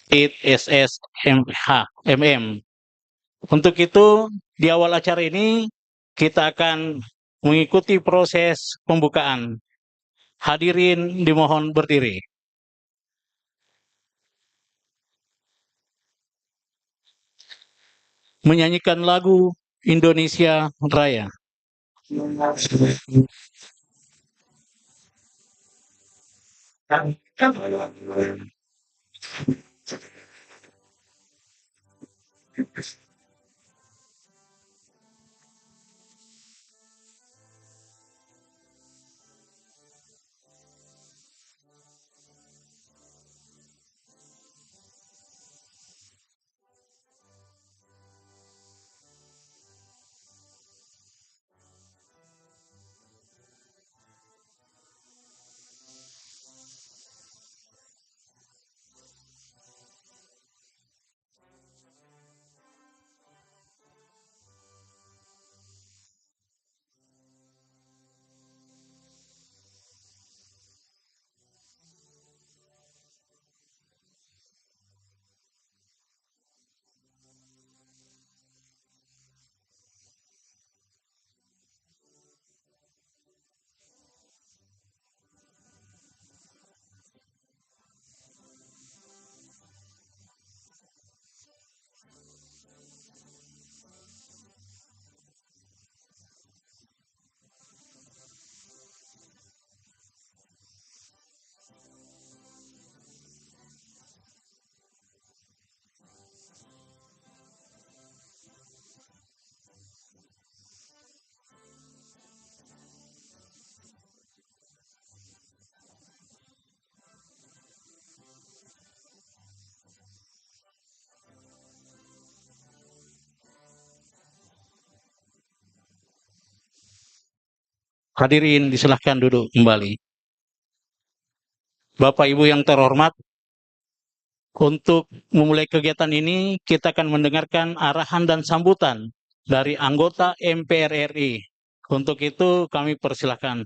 SSMH Untuk itu, di awal acara ini kita akan mengikuti proses pembukaan. Hadirin dimohon berdiri. Menyanyikan lagu Indonesia Raya. Hadirin disilahkan duduk kembali. Bapak Ibu yang terhormat, untuk memulai kegiatan ini kita akan mendengarkan arahan dan sambutan dari anggota MPR RI. Untuk itu kami persilahkan.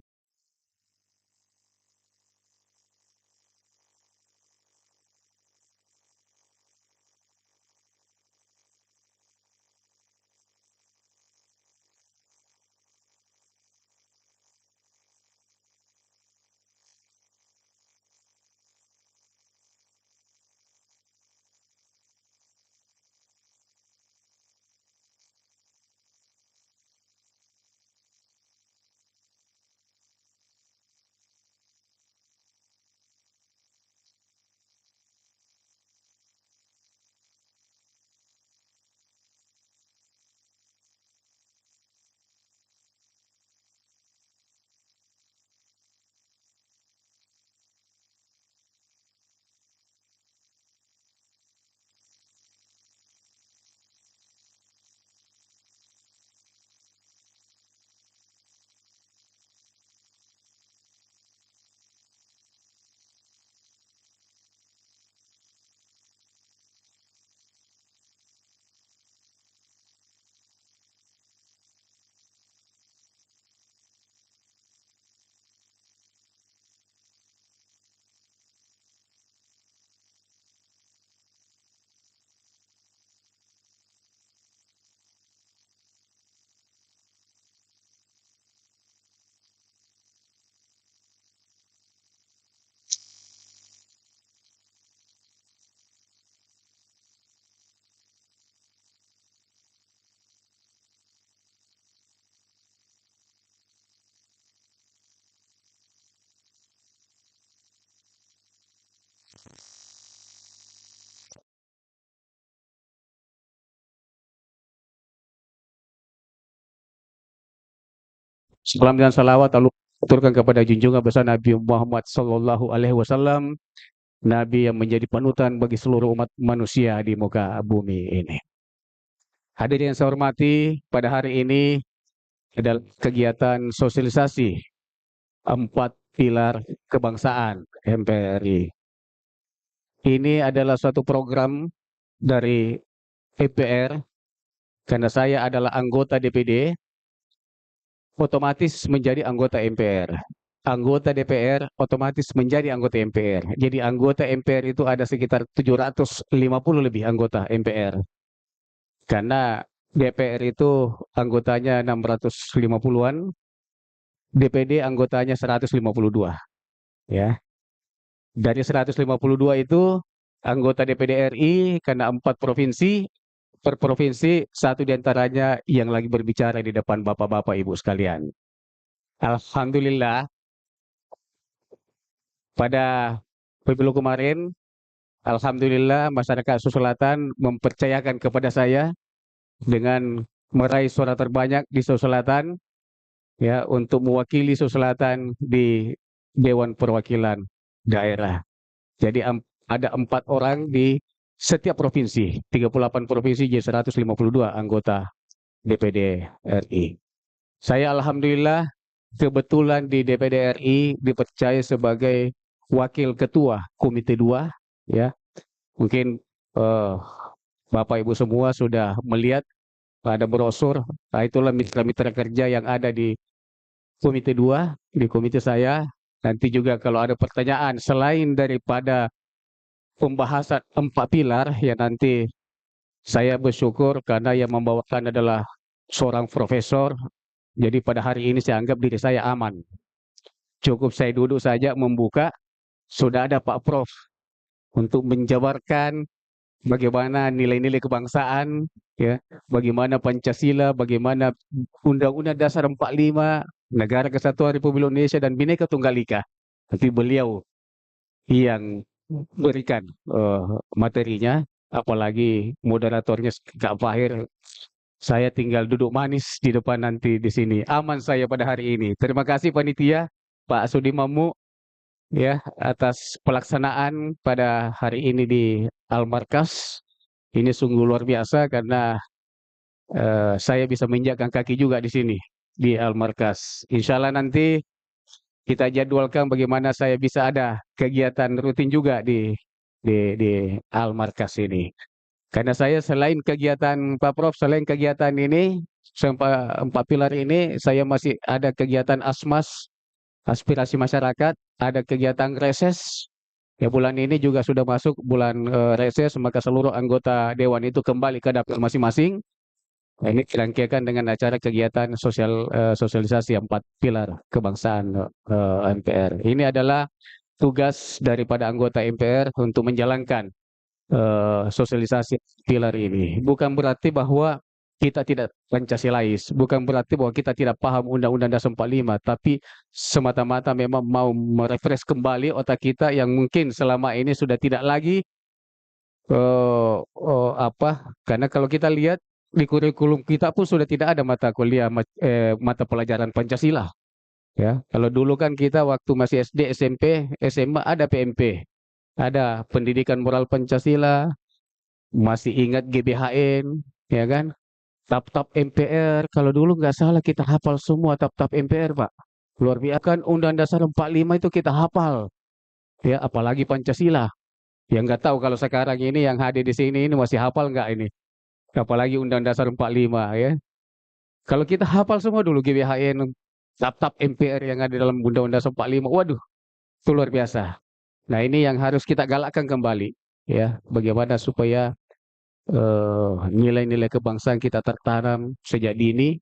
Salam dan salawat Allah aturkan kepada junjungan besar Nabi Muhammad Sallallahu Alaihi Wasallam, Nabi yang menjadi panutan bagi seluruh umat manusia di muka bumi ini. Hadirin yang saya hormati, pada hari ini adalah kegiatan sosialisasi 4 pilar kebangsaan MPRI. Ini adalah suatu program dari MPR, karena saya adalah anggota DPD, otomatis menjadi anggota MPR. anggota DPR otomatis menjadi anggota MPR. Jadi anggota MPR itu ada sekitar 750 lebih anggota MPR. Karena DPR itu anggotanya 650-an, DPD anggotanya 152, ya. Dari 152 itu anggota DPD RI karena 4 provinsi, per provinsi satu diantaranya yang lagi berbicara di depan bapak-bapak ibu sekalian. Alhamdulillah pada pemilu kemarin, alhamdulillah masyarakat Sulawesi Selatan mempercayakan kepada saya dengan meraih suara terbanyak di Sulawesi Selatan, ya, untuk mewakili Sulawesi Selatan di Dewan Perwakilan Daerah. Jadi ada 4 orang di setiap provinsi, 38 provinsi jadi 152 anggota DPD RI. Saya alhamdulillah kebetulan di DPD RI dipercaya sebagai wakil ketua Komite 2, ya. Mungkin Bapak Ibu semua sudah melihat ada brosur, nah itulah mitra-mitra kerja yang ada di Komite 2, di komite saya. Nanti juga kalau ada pertanyaan selain daripada pembahasan 4 pilar, ya nanti saya bersyukur karena yang membawakan adalah seorang profesor. Jadi pada hari ini saya anggap diri saya aman. Cukup saya duduk saja membuka, sudah ada Pak Prof untuk menjabarkan bagaimana nilai-nilai kebangsaan, ya, bagaimana Pancasila, bagaimana Undang-Undang Dasar 45, Negara Kesatuan Republik Indonesia dan Bhinneka Tunggal Ika. Nanti beliau yang berikan materinya, apalagi moderatornya Kak Fahir. Saya tinggal duduk manis di depan nanti di sini. Aman saya pada hari ini. Terima kasih panitia, Pak Sudimamu, ya, atas pelaksanaan pada hari ini di Al-Markas. Ini sungguh luar biasa karena saya bisa menginjakkan kaki juga di sini di Al-Markas. Insya Allah nanti kita jadwalkan bagaimana saya bisa ada kegiatan rutin juga di Al-Markas ini. Karena saya selain kegiatan Pak Prof, selain kegiatan ini, sampai 4 pilar ini, saya masih ada kegiatan ASMAS, aspirasi masyarakat, ada kegiatan reses. Ya bulan ini juga sudah masuk bulan reses, maka seluruh anggota dewan itu kembali ke dapur masing-masing. Nah, ini dirangkaikan dengan acara kegiatan sosialisasi 4 pilar kebangsaan MPR. Ini adalah tugas daripada anggota MPR untuk menjalankan sosialisasi pilar ini. Bukan berarti bahwa kita tidak Pancasilais, bukan berarti bahwa kita tidak paham Undang-Undang Dasar 45, tapi semata-mata memang mau merefresh kembali otak kita yang mungkin selama ini sudah tidak lagi karena kalau kita lihat di kurikulum kita pun sudah tidak ada mata kuliah mata pelajaran Pancasila, ya. Kalau dulu kan kita waktu masih SD, SMP, SMA ada PMP, ada pendidikan moral Pancasila, masih ingat GBHN, ya kan? Tap-tap MPR, kalau dulu nggak salah kita hafal semua tap-tap MPR, Pak. Luar biasa kan Undang Dasar 45 itu kita hafal, ya, apalagi Pancasila. Yang nggak tahu kalau sekarang ini yang hadir di sini ini masih hafal nggak ini? Apalagi Undang Dasar 45, ya. Kalau kita hafal semua dulu GBHN, tap-tap MPR yang ada dalam Undang-Undang Dasar 45, waduh, itu luar biasa. Nah, ini yang harus kita galakkan kembali, ya. Bagaimana supaya nilai-nilai kebangsaan kita tertanam sejak dini,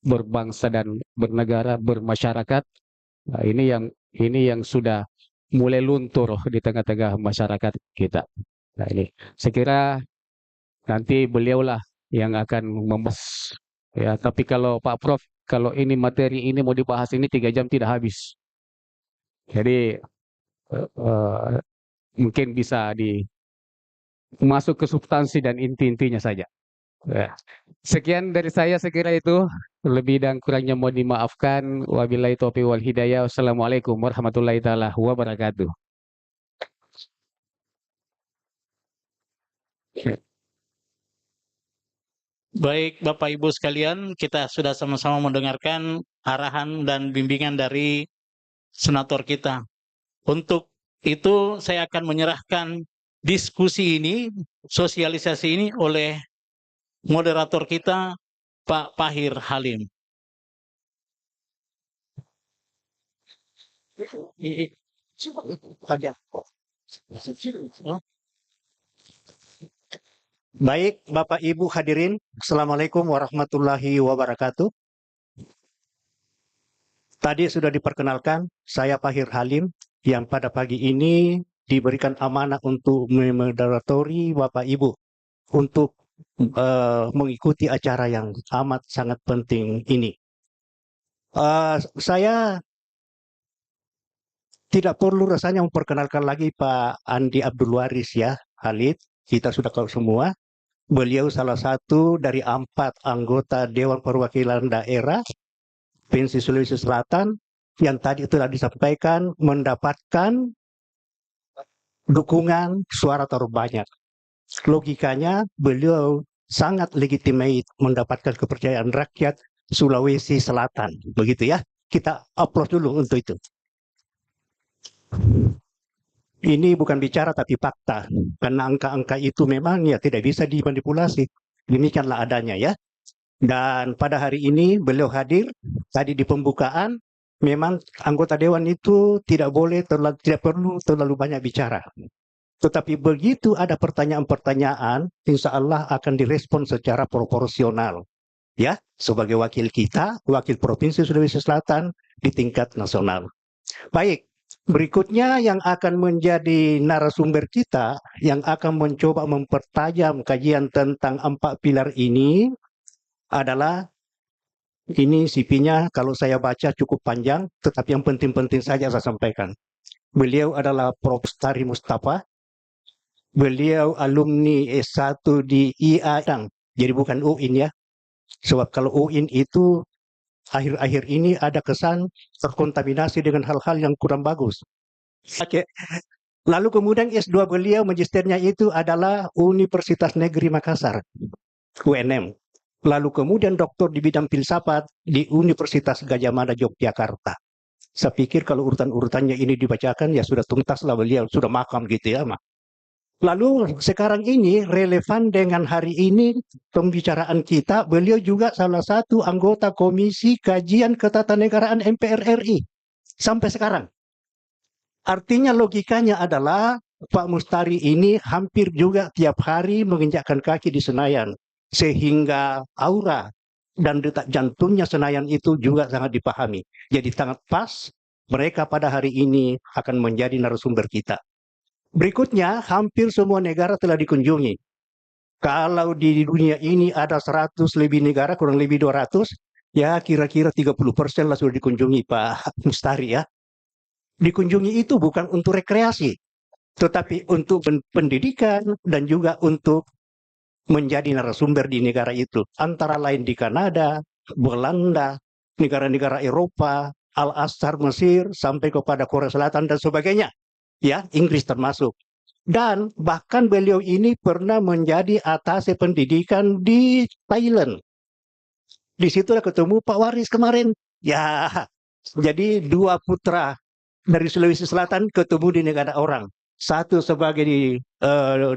berbangsa dan bernegara, bermasyarakat. Nah, ini yang sudah mulai luntur di tengah-tengah masyarakat kita. Nah, ini saya kira nanti beliaulah yang akan membahas, ya. Tapi kalau Pak Prof, kalau ini materi ini mau dibahas ini 3 jam tidak habis. Jadi mungkin bisa masuk ke substansi dan inti-intinya saja. Ya. Sekian dari saya kira itu. Lebih dan kurangnya mohon dimaafkan. Wabillahi taufiq wal hidayah. Wassalamualaikum warahmatullahi taala wabarakatuh. Baik, Bapak Ibu sekalian, kita sudah sama-sama mendengarkan arahan dan bimbingan dari senator kita. Untuk itu saya akan menyerahkan diskusi ini, sosialisasi ini oleh moderator kita, Pak Fahir Halim. Baik, Bapak Ibu hadirin, Assalamualaikum warahmatullahi wabarakatuh. Tadi sudah diperkenalkan, saya Fahir Halim yang pada pagi ini diberikan amanah untuk memoderatori Bapak Ibu untuk mengikuti acara yang amat sangat penting ini. Saya tidak perlu rasanya memperkenalkan lagi Pak Andi Abdul Waris ya, Halid, kita sudah tahu semua. Beliau salah satu dari 4 anggota Dewan Perwakilan Daerah Provinsi Sulawesi Selatan yang tadi telah disampaikan mendapatkan dukungan suara terbanyak. Logikanya beliau sangat legitimate mendapatkan kepercayaan rakyat Sulawesi Selatan. Begitu ya. Kita aplaus dulu untuk itu. Ini bukan bicara tapi fakta. Karena angka-angka itu memang ya tidak bisa dimanipulasi. Demikianlah adanya ya. Dan pada hari ini beliau hadir tadi di pembukaan. Memang anggota dewan itu tidak perlu terlalu banyak bicara. Tetapi begitu ada pertanyaan-pertanyaan, insya Allah akan direspon secara proporsional. Ya, sebagai wakil kita, wakil Provinsi Sulawesi Selatan di tingkat nasional. Baik, berikutnya yang akan menjadi narasumber kita, yang akan mencoba mempertajam kajian tentang 4 pilar ini adalah, ini CV-nya kalau saya baca cukup panjang, tetapi yang penting-penting saja saya sampaikan. Beliau adalah Prof. Tari Mustafa. Beliau alumni S1 di IA, jadi bukan UIN ya. Sebab kalau UIN itu akhir-akhir ini ada kesan terkontaminasi dengan hal-hal yang kurang bagus. Oke. Lalu kemudian S2 beliau magisternya itu adalah Universitas Negeri Makassar, UNM. Lalu kemudian doktor di bidang filsafat di Universitas Gadjah Mada Yogyakarta. Saya pikir kalau urutan-urutannya ini dibacakan ya sudah tuntas lah beliau, sudah makam gitu ya. Lalu sekarang ini relevan dengan hari ini pembicaraan kita, beliau juga salah satu anggota Komisi Kajian Ketatanegaraan MPR RI sampai sekarang. Artinya logikanya adalah Pak Mustari ini hampir juga tiap hari menginjakkan kaki di Senayan. Sehingga aura dan detak jantungnya Senayan itu juga sangat dipahami. Jadi sangat pas mereka pada hari ini akan menjadi narasumber kita. Berikutnya, hampir semua negara telah dikunjungi. Kalau di dunia ini ada 100 lebih negara, kurang lebih 200, ya kira-kira 30% lah sudah dikunjungi Pak Mustari ya. Dikunjungi itu bukan untuk rekreasi, tetapi untuk pendidikan dan juga untuk menjadi narasumber di negara itu. Antara lain di Kanada, Belanda, negara-negara Eropa, Al-Azhar Mesir, sampai kepada Korea Selatan dan sebagainya. Ya, Inggris termasuk. Dan bahkan beliau ini pernah menjadi atase pendidikan di Thailand. Di situlah ketemu Pak Waris kemarin. Ya, jadi 2 putra dari Sulawesi Selatan ketemu di negara orang. Satu sebagai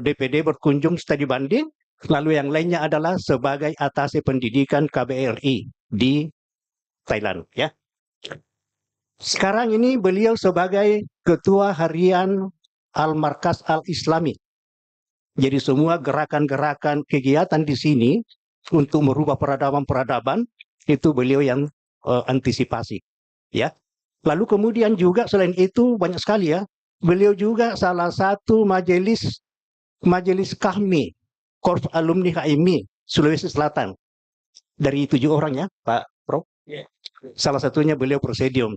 DPD berkunjung studi banding, lalu yang lainnya adalah sebagai atase pendidikan KBRI di Thailand. Ya. Sekarang ini beliau sebagai Ketua Harian Al-Markas Al-Islami. Jadi semua gerakan-gerakan kegiatan di sini untuk merubah peradaban-peradaban itu beliau yang antisipasi. Ya. Lalu kemudian juga selain itu banyak sekali ya. Beliau juga salah satu majelis KAHMI, Korps Alumni HMI Sulawesi Selatan. Dari 7 orang ya, Pak Prof. Salah satunya beliau presidium.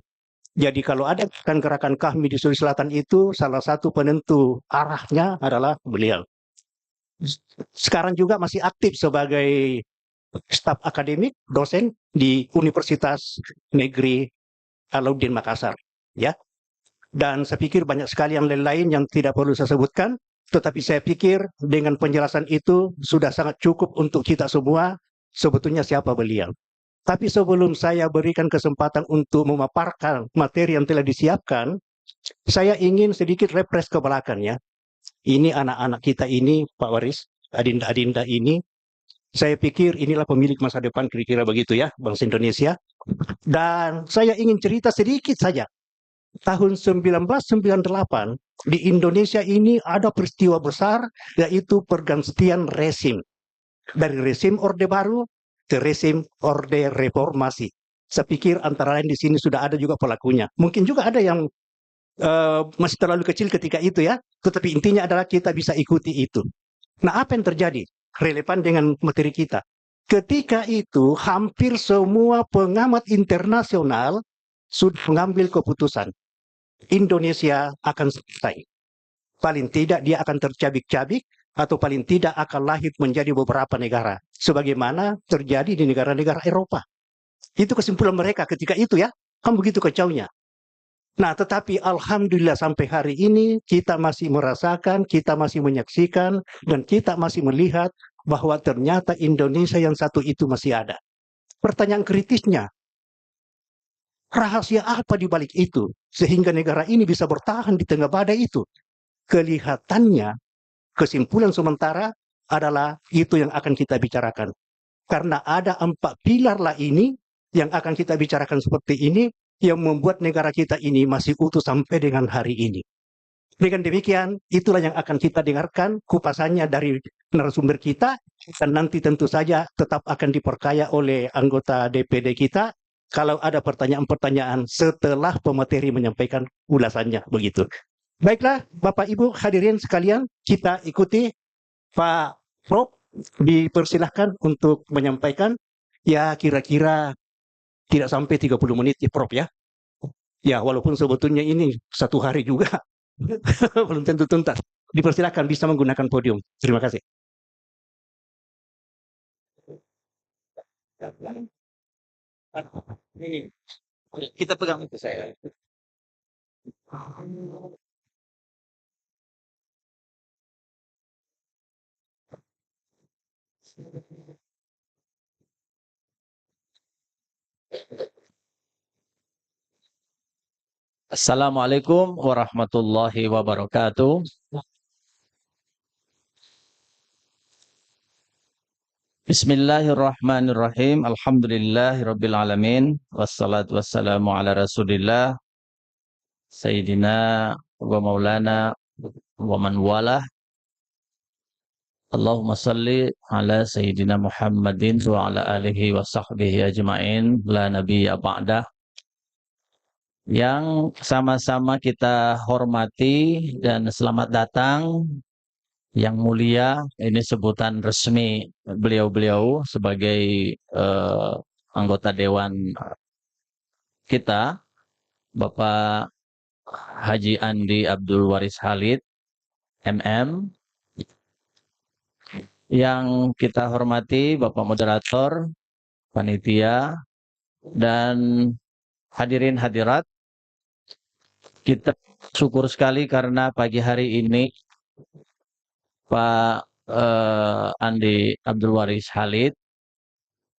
Jadi kalau ada gerakan KAHMI di Sulawesi Selatan itu salah satu penentu arahnya adalah beliau. Sekarang juga masih aktif sebagai staf akademik, dosen di Universitas Negeri Alauddin Makassar, ya. Dan saya pikir banyak sekali yang lain yang tidak perlu saya sebutkan, tetapi saya pikir dengan penjelasan itu sudah sangat cukup untuk kita semua sebetulnya siapa beliau. Tapi sebelum saya berikan kesempatan untuk memaparkan materi yang telah disiapkan, saya ingin sedikit refresh ke belakang ya. Ini anak-anak kita ini, Pak Waris, adinda-adinda ini, saya pikir inilah pemilik masa depan kira-kira begitu ya, bangsa Indonesia. Dan saya ingin cerita sedikit saja tahun 1998 di Indonesia ini ada peristiwa besar, yaitu pergantian rezim. Dari rezim Orde Baru ke rezim Orde Reformasi. Saya pikir antara lain di sini sudah ada juga pelakunya. Mungkin juga ada yang masih terlalu kecil ketika itu ya, tetapi intinya adalah kita bisa ikuti itu. Nah, apa yang terjadi? Relevan dengan materi kita. Ketika itu, hampir semua pengamat internasional sudah mengambil keputusan. Indonesia akan selesai. Paling tidak dia akan tercabik-cabik, atau paling tidak akan lahir menjadi beberapa negara. Sebagaimana terjadi di negara-negara Eropa. Itu kesimpulan mereka ketika itu ya. Kan begitu kacaunya. Nah, tetapi alhamdulillah sampai hari ini kita masih merasakan, kita masih menyaksikan, dan kita masih melihat bahwa ternyata Indonesia yang satu itu masih ada. Pertanyaan kritisnya, rahasia apa di balik itu? Sehingga negara ini bisa bertahan di tengah badai itu. Kelihatannya, kesimpulan sementara adalah itu yang akan kita bicarakan. Karena ada 4 pilar lah ini yang akan kita bicarakan seperti ini, yang membuat negara kita ini masih utuh sampai dengan hari ini. Dengan demikian, itulah yang akan kita dengarkan kupasannya dari narasumber kita, dan nanti tentu saja tetap akan diperkaya oleh anggota DPD kita, kalau ada pertanyaan-pertanyaan setelah pemateri menyampaikan ulasannya, begitu. Baiklah, Bapak Ibu hadirin sekalian, kita ikuti Pak Prof, dipersilahkan untuk menyampaikan, ya kira-kira tidak sampai 30 menit ya Prof ya. Ya walaupun sebetulnya ini 1 hari juga belum tentu tuntas. Dipersilakan bisa menggunakan podium. Terima kasih. Kita pegang itu saya. Assalamualaikum warahmatullahi wabarakatuh. Bismillahirrahmanirrahim. Alhamdulillahirabbil alamin. Wassalatu wassalamu ala Rasulillah Sayyidina wa Maulana wa man walah. Allahumma salli ala Sayyidina Muhammadin wa ala alihi wa sahbihi ajma'in la nabiyya ba'dah. Yang sama-sama kita hormati dan selamat datang yang mulia, ini sebutan resmi beliau-beliau sebagai anggota dewan kita, Bapak Haji Andi Abdul Waris Khalid, MM. Yang kita hormati Bapak Moderator, Panitia, dan hadirin hadirat. Kita syukur sekali karena pagi hari ini Pak Andi Abdul Waris Khalid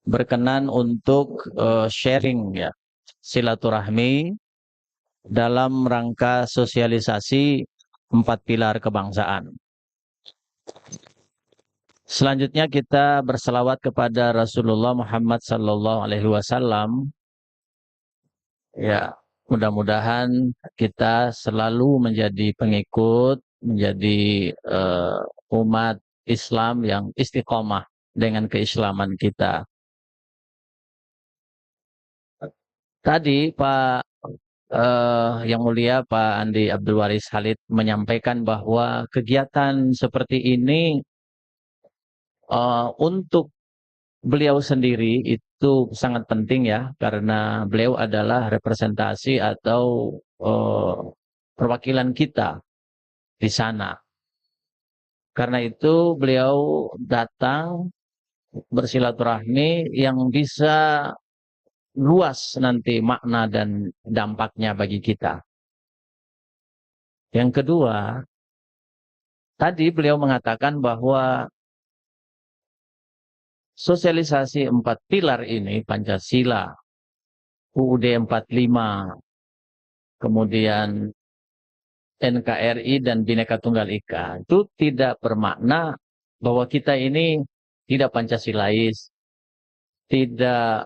berkenan untuk sharing ya, silaturahmi dalam rangka sosialisasi 4 pilar kebangsaan. Selanjutnya kita berselawat kepada Rasulullah Muhammad sallallahu alaihi wasallam. Ya, mudah-mudahan kita selalu menjadi pengikut, menjadi umat Islam yang istiqomah dengan keislaman kita. Tadi Pak yang mulia Pak Andi Abdul Waris Khalid menyampaikan bahwa kegiatan seperti ini untuk beliau sendiri itu sangat penting ya, karena beliau adalah representasi atau perwakilan kita di sana. Karena itu beliau datang bersilaturahmi yang bisa luas nanti makna dan dampaknya bagi kita. Yang kedua, tadi beliau mengatakan bahwa sosialisasi 4 pilar ini, Pancasila, UUD 45, kemudian NKRI dan Bhinneka Tunggal Ika, itu tidak bermakna bahwa kita ini tidak Pancasilais, tidak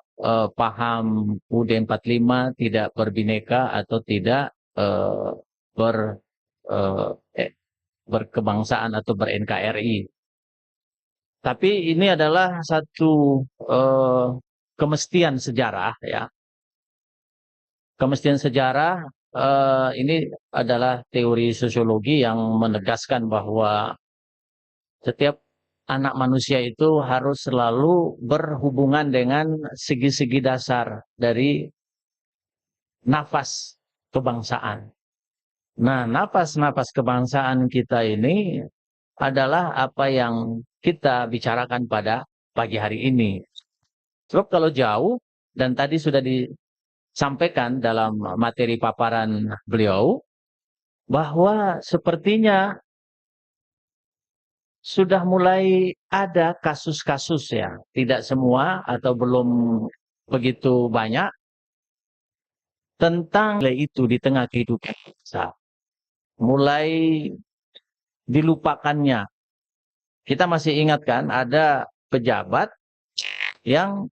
paham UUD 45, tidak berbineka atau tidak eh, ber eh, eh, berkebangsaan atau ber-NKRI. Tapi ini adalah satu kemestian sejarah, ya. Kemestian sejarah ini adalah teori sosiologi yang menegaskan bahwa setiap anak manusia itu harus selalu berhubungan dengan segi-segi dasar dari nafas kebangsaan. Nah, nafas-nafas kebangsaan kita ini adalah apa yang kita bicarakan pada pagi hari ini. Sebab kalau jauh, dan tadi sudah disampaikan dalam materi paparan beliau, bahwa sepertinya sudah mulai ada kasus-kasus, ya. Tidak semua atau belum begitu banyak tentang nilai itu di tengah kehidupan kita. Mulai dilupakannya. Kita masih ingat kan ada pejabat yang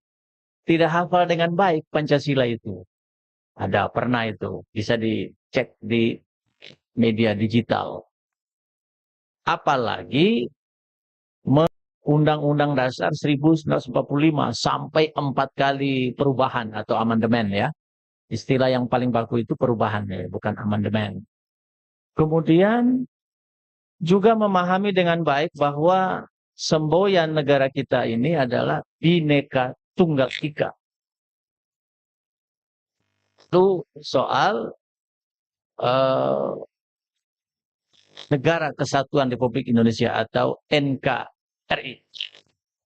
tidak hafal dengan baik Pancasila itu. Ada, pernah itu. Bisa dicek di media digital. Apalagi Undang-Undang Dasar 1945 sampai 4 kali perubahan atau amandemen, ya. Istilah yang paling baku itu perubahan, ya, bukan amandemen. Kemudian juga memahami dengan baik bahwa semboyan negara kita ini adalah Bhinneka Tunggal Ika. Itu soal Negara Kesatuan Republik Indonesia atau NKRI.